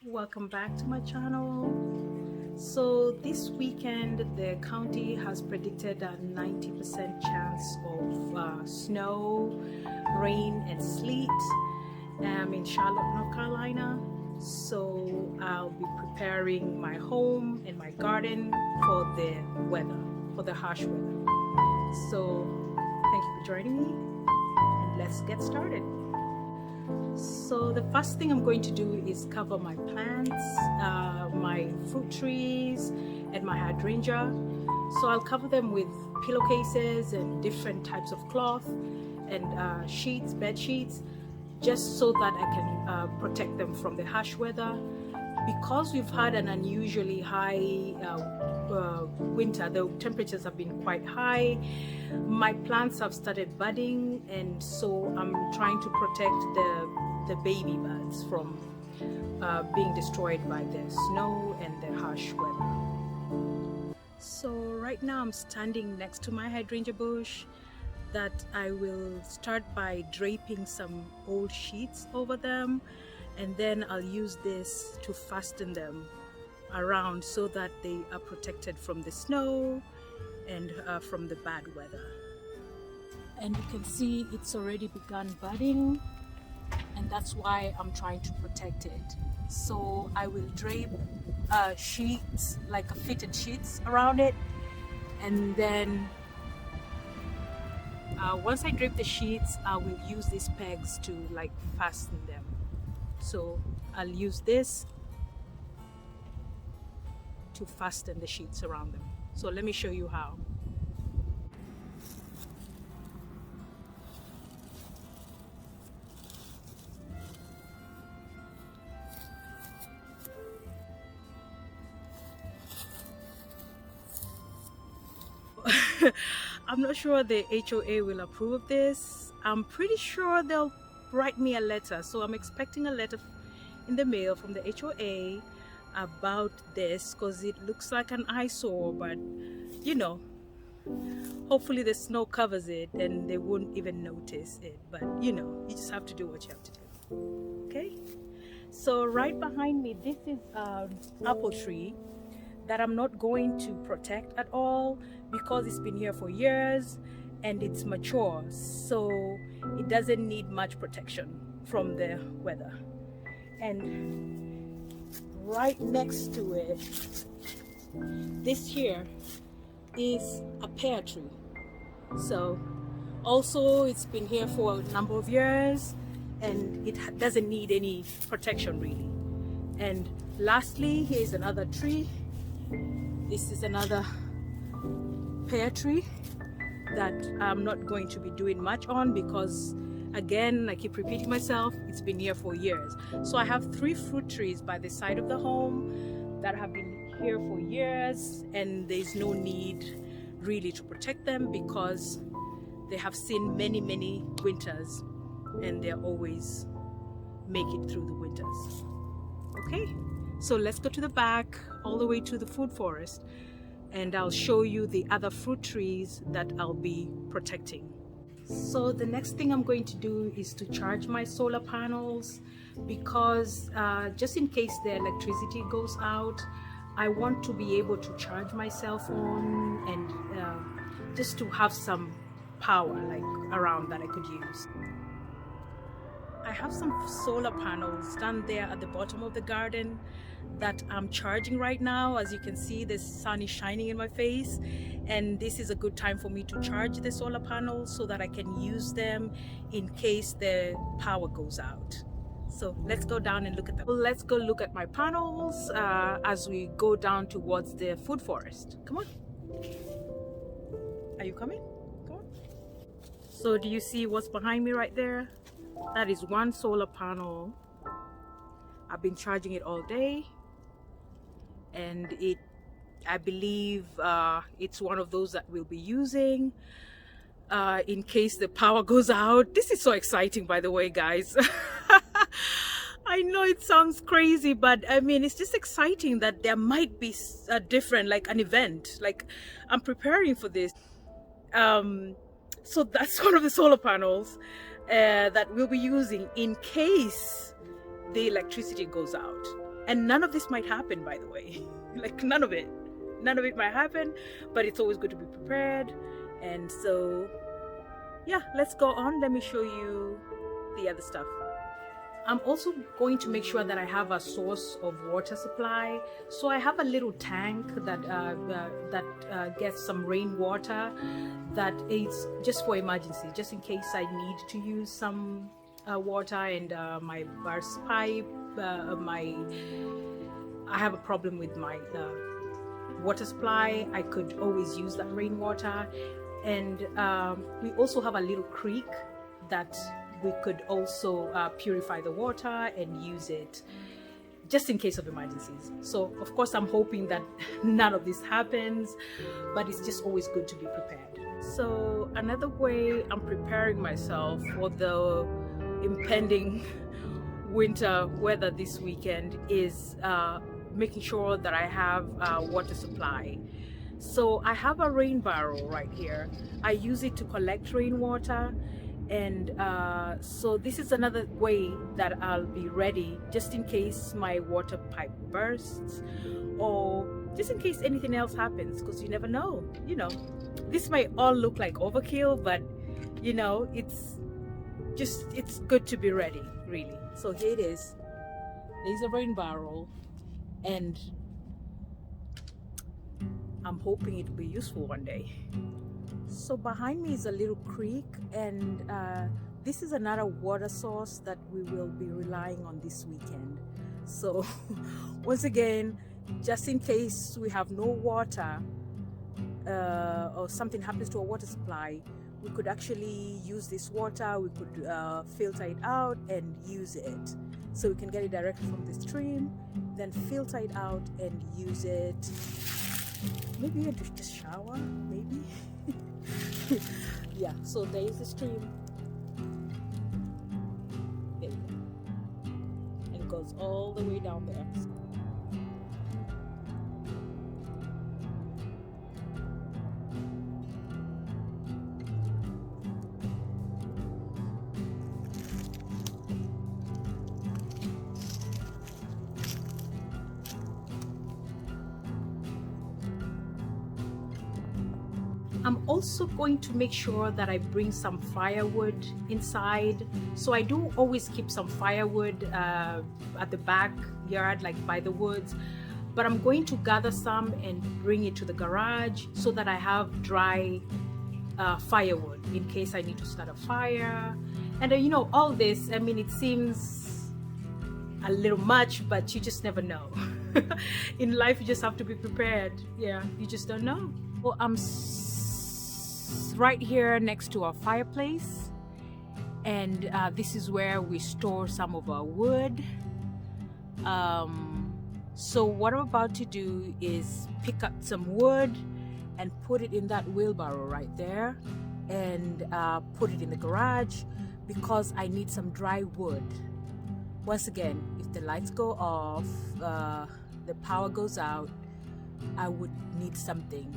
Welcome back to my channel. So this weekend the county has predicted a 90% chance of snow, rain and sleet in Charlotte, North Carolina. So I'll be preparing my home and my garden for the weather, for the harsh weather. So thank you for joining me and let's get started. So the first thing I'm going to do is cover my plants, my fruit trees and my hydrangea. So I'll cover them with pillowcases and different types of cloth and sheets, bed sheets, just so that I can protect them from the harsh weather. Because we've had an unusually high winter, the temperatures have been quite high, my plants have started budding, and so I'm trying to protect the baby buds from being destroyed by the snow and the harsh weather. So right now I'm standing next to my hydrangea bush that I will start by draping some old sheets over them, and then I'll use this to fasten them around so that they are protected from the snow and from the bad weather. And you can see it's already begun budding, and that's why I'm trying to protect it. So I will drape sheets, like fitted sheets around it, and then once I drape the sheets, I will use these pegs to like fasten them. So I'll use this to fasten the sheets around them. So let me show you how. I'm not sure the HOA will approve of this. I'm pretty sure they'll write me a letter. So I'm expecting a letter in the mail from the HOA about this, because it looks like an eyesore, but you know, hopefully the snow covers it and they won't even notice it. But you know, you just have to do what you have to do. Okay, so right behind me, this is an apple tree that I'm not going to protect at all because it's been here for years and it's mature, so it doesn't need much protection from the weather. And right next to it, this here is a pear tree. So also it's been here for a number of years and it doesn't need any protection really. And lastly, here's another tree. This is another pear tree that I'm not going to be doing much on because, again, I keep repeating myself, it's been here for years. So I have 3 fruit trees by the side of the home that have been here for years, and there's no need really to protect them because they have seen many winters and they always make it through the winters. Okay, so let's go to the back all the way to the food forest, and I'll show you the other fruit trees that I'll be protecting. So the next thing I'm going to do is to charge my solar panels, because just in case the electricity goes out, I want to be able to charge my cell phone and just to have some power like around that I could use. I have some solar panels down there at the bottom of the garden that I'm charging right now. As you can see, the sun is shining in my face, and this is a good time for me to charge the solar panels so that I can use them in case the power goes out. So let's go down and look at them. Well, let's go look at my panels as we go down towards the food forest. Come on. Are you coming? Come on. So do you see what's behind me right there? That is one solar panel. I've been charging it all day, and I believe it's one of those that we'll be using in case the power goes out. This is so exciting, by the way, guys. I know it sounds crazy, but I mean, it's just exciting that there might be a different, like an event. Like, I'm preparing for this. So that's one of the solar panels that we'll be using in case the electricity goes out. And none of this might happen, by the way. Like none of it might happen, but it's always good to be prepared. And so yeah, let's go on. Let me show you the other stuff. I'm also going to make sure that I have a source of water supply. So I have a little tank that gets some rainwater that is just for emergency, just in case I need to use some water, and my burst pipe, I have a problem with my water supply. I could always use that rainwater. And we also have a little creek that we could also purify the water and use it just in case of emergencies. So of course I'm hoping that none of this happens, but it's just always good to be prepared. So another way I'm preparing myself for the impending winter weather this weekend is making sure that I have water supply. So I have a rain barrel right here. I use it to collect rainwater, and so this is another way that I'll be ready just in case my water pipe bursts, or just in case anything else happens, because you never know. You know, this might all look like overkill, but you know, it's good to be ready, really. So here it is. There's a rain barrel, and I'm hoping it will be useful one day. So behind me is a little creek, and this is another water source that we will be relying on this weekend. So once again, just in case we have no water or something happens to our water supply, we could actually use this water. We could filter it out and use it. So we can get it directly from the stream, then filter it out and use it. Maybe even to just shower, maybe. Yeah, so there is the stream. There you go. And it goes all the way down there. I'm also going to make sure that I bring some firewood inside. So I do always keep some firewood at the backyard, like by the woods. But I'm going to gather some and bring it to the garage so that I have dry firewood in case I need to start a fire. And you know, all this, I mean, it seems a little much, but you just never know. In life, you just have to be prepared. Yeah, you just don't know. Well, I'm right here next to our fireplace, and this is where we store some of our wood. So what I'm about to do is pick up some wood and put it in that wheelbarrow right there, and put it in the garage because I need some dry wood. Once again, if the lights go off, the power goes out, I would need something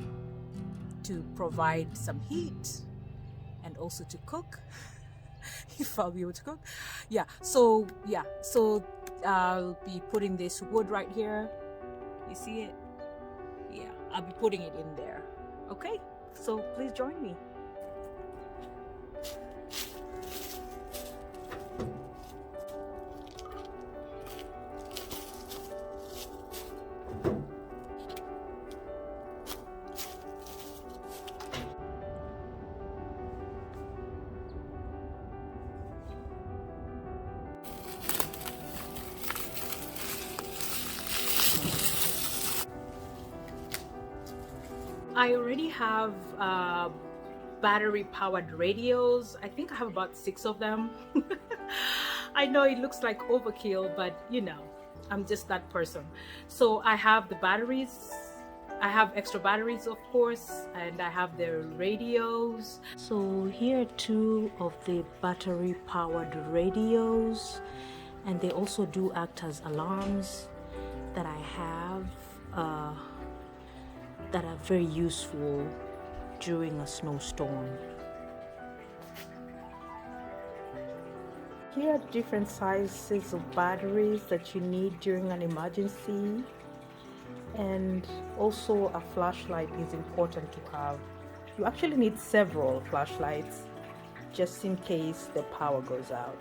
to provide some heat and also to cook. If I'll be able to cook. Yeah, so I'll be putting this wood right here. You see it? Yeah, I'll be putting it in there. Okay, so please join me. I already have battery powered radios. I think I have about 6 of them. I know it looks like overkill, but you know, I'm just that person. So I have the batteries, I have extra batteries of course, and I have the radios. So here are 2 of the battery powered radios, and they also do act as alarms that I have that are very useful during a snowstorm. Here are different sizes of batteries that you need during an emergency, and also a flashlight is important to have. You actually need several flashlights just in case the power goes out.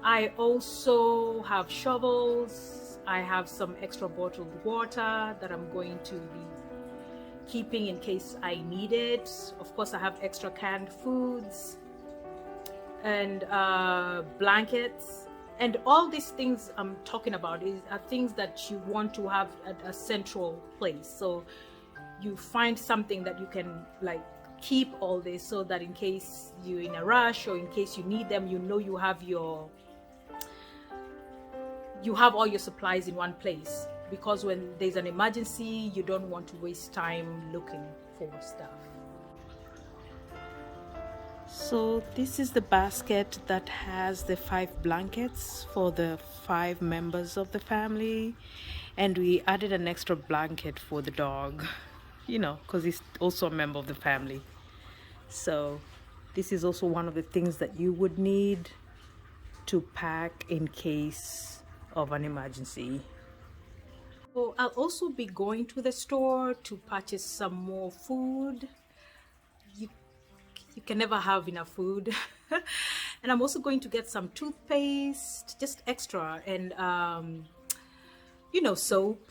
I also have shovels. I have some extra bottled water that I'm going to be keeping in case I need it. Of course, I have extra canned foods and blankets. And all these things I'm talking about are things that you want to have at a central place. So you find something that you can like keep all this, so that in case you're in a rush or in case you need them, you know you have all your supplies in one place, because when there's an emergency, you don't want to waste time looking for stuff. So this is the basket that has the 5 blankets for the 5 members of the family, and we added an extra blanket for the dog, you know, because he's also a member of the family. So this is also one of the things that you would need to pack in case of an emergency. So I'll also be going to the store to purchase some more food. You can never have enough food. And I'm also going to get some toothpaste, just extra, and you know, soap,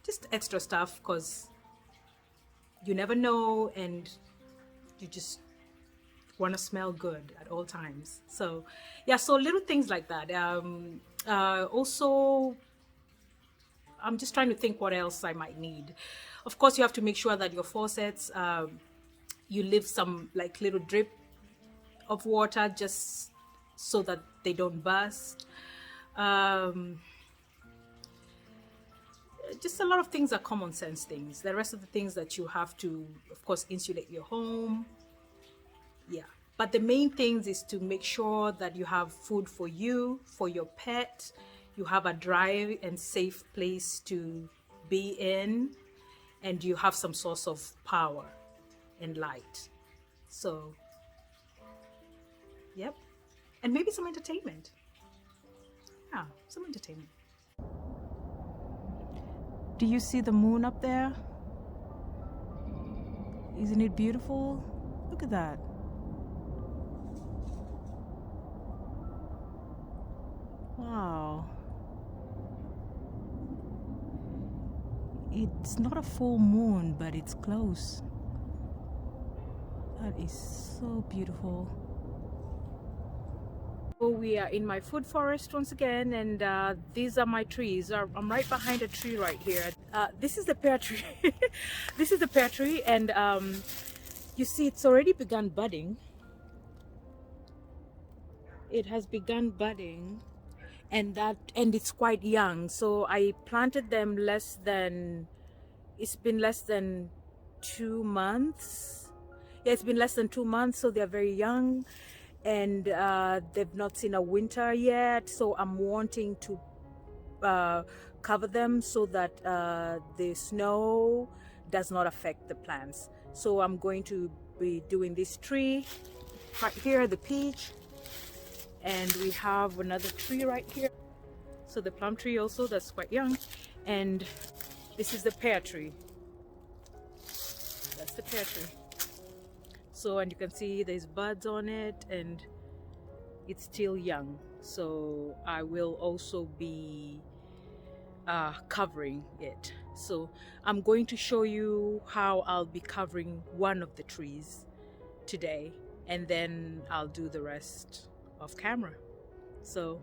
just extra stuff, because you never know and you just want to smell good at all times. So yeah, so little things like that. Also, I'm just trying to think what else I might need. Of course, you have to make sure that your faucets, you leave some like little drip of water just so that they don't burst. Just a lot of things are common sense things. The rest of the things that you have to, of course, insulate your home. Yeah, but the main things is to make sure that you have food for you, for your pet, you have a dry and safe place to be in, and you have some source of power and light. So yep, and maybe some entertainment. Yeah, some entertainment. Do you see the moon up there? Isn't it beautiful? Look at that. Wow. It's not a full moon, but it's close. That is so beautiful. So we are in my food forest once again, and these are my trees. I'm right behind a tree right here. This is the pear tree. This is the pear tree, and you see it's already begun budding. It has begun budding, and it's quite young. So I planted them it's been less than 2 months. Yeah, it's been less than 2 months, so they're very young, and they've not seen a winter yet. So I'm wanting to cover them so that the snow does not affect the plants. So I'm going to be doing this tree right here, the peach, and we have another tree right here. So the plum tree also, that's quite young, and this is the pear tree. That's the pear tree. So, and you can see there's buds on it, and it's still young. So I will also be covering it. So I'm going to show you how I'll be covering one of the trees today, and then I'll do the rest off camera. So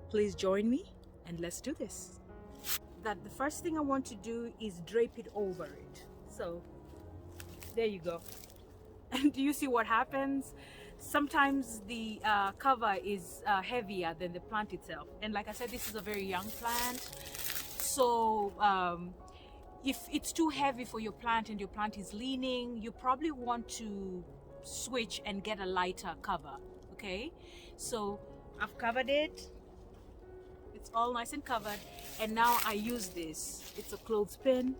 please join me and let's do this. The first thing I want to do is drape it over it. So there you go. And do you see what happens? Sometimes the cover is heavier than the plant itself. And like I said, this is a very young plant. So if it's too heavy for your plant and your plant is leaning, you probably want to switch and get a lighter cover, okay? So I've covered it. It's all nice and covered. And now I use this. It's a clothespin.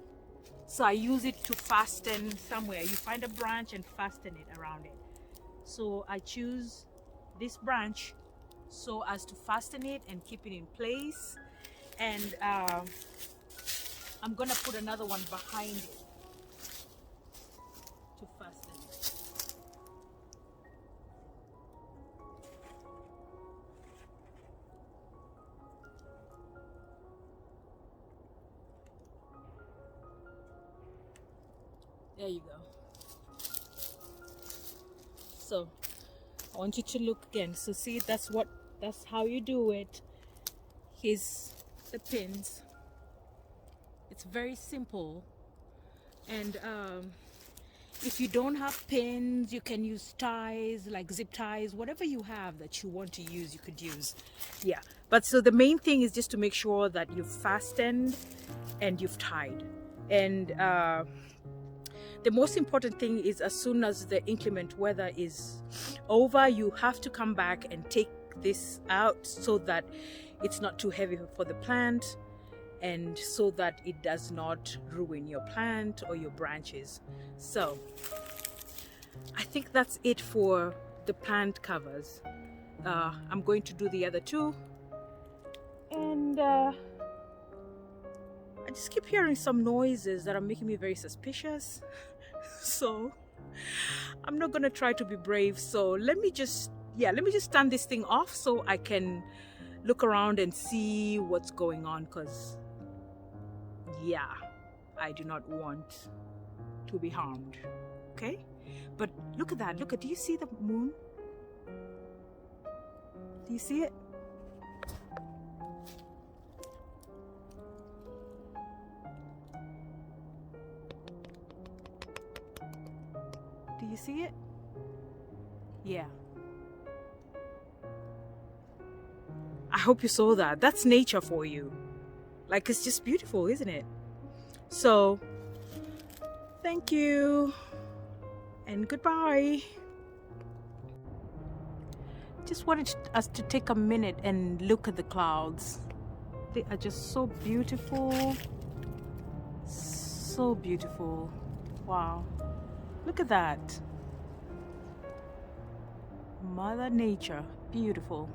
So I use it to fasten somewhere. You find a branch and fasten it around it. So I choose this branch so as to fasten it and keep it in place. And I'm gonna put another one behind it to fasten it. There you go. So I want you to look again. So see, that's how you do it. Here's the pins. It's very simple. And if you don't have pins, you can use ties, like zip ties, whatever you have that you want to use, you could use. Yeah, but so the main thing is just to make sure that you've fastened and you've tied. And the most important thing is, as soon as the inclement weather is over, you have to come back and take this out so that it's not too heavy for the plant, and so that it does not ruin your plant or your branches. So I think that's it for the plant covers. I'm going to do the other two, and I just keep hearing some noises that are making me very suspicious. So I'm not gonna try to be brave. So let me just stand this thing off so I can look around and see what's going on, because yeah, I do not want to be harmed. Okay, but look at that. Do you see the moon? Do you see it? Do you see it? Yeah. I hope you saw that. That's nature for you. Like, it's just beautiful, isn't it? So, thank you and goodbye. Just wanted us to take a minute and look at the clouds. They are just so beautiful. So beautiful. Wow. Look at that. Mother Nature. Beautiful.